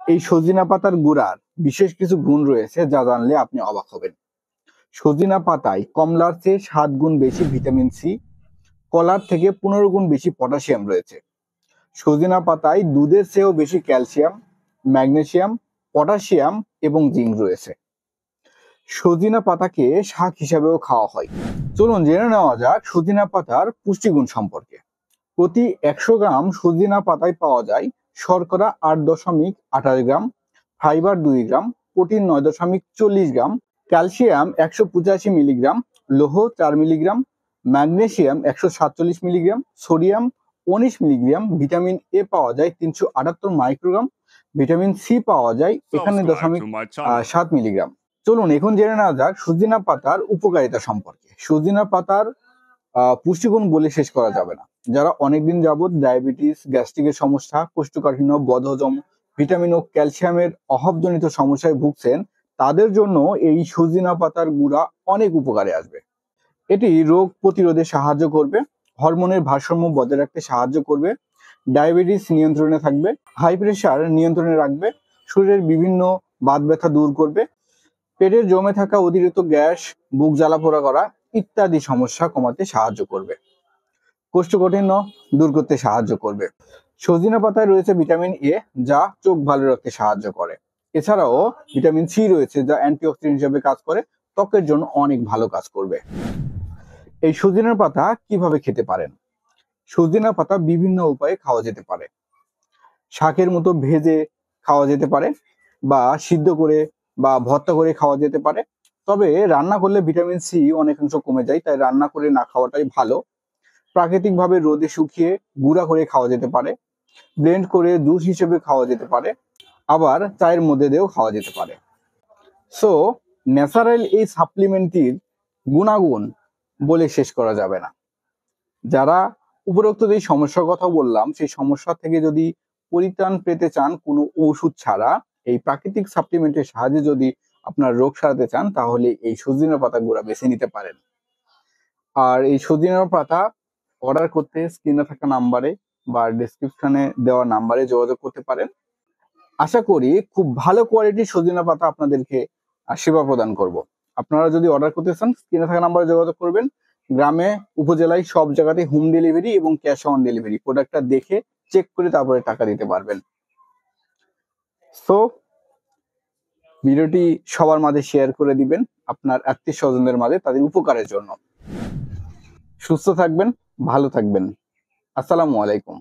এই সজিনা পাতার গুঁড়ার বিশেষ কিছু গুণ রয়েছে যা জানলে আপনি অবাক হবেন। সজিনা পাতায় কমলার চেয়ে 7 গুণ বেশি ভিটামিন সি, কলার থেকে 15 গুণ বেশি পটাশিয়াম রয়েছে। সজিনা পাতায় দুধের চেয়েও বেশি ক্যালসিয়াম, ম্যাগনেসিয়াম, পটাশিয়াম এবং জিঙ্ক রয়েছে। সজিনা পাতাকে শাক হিসাবেও খাওয়া হয়। চলুন জেনে নেওয়া যাক সজিনা পাতার পুষ্টিগুণ সম্পর্কে। প্রতি 100 গ্রাম সজিনা পাতায় পাওয়া যায় শর্করা 8.28 গ্রাম, ফাইবার 2 গ্রাম, প্রোটিন 9.40 গ্রাম, ক্যালসিয়াম 185 মিলিগ্রাম, লৌহ 4 milligram, magnesium 147 milligram, sodium 19 milligram, vitamin A পাওয়া যায় 378 মাইক্রোগ্রাম, ভিটামিন সি পাওয়া যায় 51.7 মিলিগ্রাম। চলুন এখন জেনে নেওয়া যাক সজিনা পাতার উপকারিতা সম্পর্কে। সজিনা পাতার পুষ্টিগুণ বলে শেষ করা যাবে না। যারা অনেকদিন যাবত ডায়াবেটিস, গ্যাস্ট্রিকের সমস্যা, কোষ্ঠকাঠিন্য, বদহজম, ভিটামিন ও ক্যালসিয়ামের অভাবজনিত সমস্যায় ভুগছেন তাদের জন্য এই সজিনা পাতার গুঁড়া অনেক উপকারে আসবে। এটি রোগ প্রতিরোধে সাহায্য করবে, হরমোনের ভারসাম্য বজায় রাখতে সাহায্য করবে, ডায়াবেটিস নিয়ন্ত্রণে থাকবে, হাই প্রেশার নিয়ন্ত্রণে রাখবে, শরীরের বিভিন্ন বাত ব্যথা দূর করবে, পেটের জমে থাকা অতিরিক্ত গ্যাস, বুক জ্বালাপোড়া করা ইত্যাদি সমস্যা কমাতে সাহায্য করবে, কোষ্ঠকাঠিন্য দূর করতে সাহায্য করবে। সজিনা পাতায় রয়েছে ভিটামিন এ যা চোখ ভালো রাখতে সাহায্য করে। এছাড়াও ভিটামিন সি রয়েছে যা অ্যান্টিঅক্সিডেন্ট হিসেবে কাজ করে, ত্বকের জন্য অনেক ভালো কাজ করবে। এই সজিনার পাতা কিভাবে খেতে পারেন? সজিনা পাতা বিভিন্ন উপায়ে খাওয়া যেতে পারে। শাকের মতো ভেজে খাওয়া যেতে পারে, বা সিদ্ধ করে বা ভর্তা করে খাওয়া যেতে পারে। তবে রান্না করলে ভিটামিন সি অনেকাংশ কমে যায়, তাই রান্না করে না খাওয়াটাই ভালো। প্রাকৃতিকভাবে রোদে শুকিয়ে গুঁড়া করে খাওয়া যেতে পারে, ব্লেন্ড করে জুস হিসেবে খাওয়া যেতে পারে, আবার চায়ের মধ্যে দিয়েও খাওয়া যেতে পারে। সো ন্যাচারাল এই সাপ্লিমেন্টটির গুণাগুণ বলে শেষ করা যাবে না। যারা উপরোক্ত যে সমস্যার কথা বললাম সেই সমস্যা থেকে যদি পরিত্রাণ পেতে চান কোনো ওষুধ ছাড়া, এই প্রাকৃতিক সাপ্লিমেন্টের সাহায্যে যদি আপনার রোগ সারাতে চান, তাহলে এই সজিনা পাতা গুঁড়া বেছে নিতে পারেন। আর এই সজিনা পাতা অর্ডার করতে স্ক্রিনে থাকা নাম্বারে বা ডেসক্রিপশনে দেওয়া নাম্বারে যোগাযোগ করতে পারেন। আশা করি খুব ভালো কোয়ালিটির সজিনা পাতা আপনাদেরকে সেবা প্রদান করব। আপনারা যদি অর্ডার করতে চান স্ক্রিনে থাকা নাম্বারে যোগাযোগ করবেন। গ্রামে, উপজেলায় সব জায়গাতে হোম ডেলিভারি এবং ক্যাশ অন ডেলিভারি। প্রোডাক্টটা দেখে চেক করে তারপরে টাকা দিতে পারবেন। সো ভিডিওটি সবার মাঝে শেয়ার করে দিবেন আপনার আত্মীয় স্বজনদের মাঝে, তাদের উপকারের জন্য। সুস্থ থাকবেন, ভালো থাকবেন। আসসালামু আলাইকুম।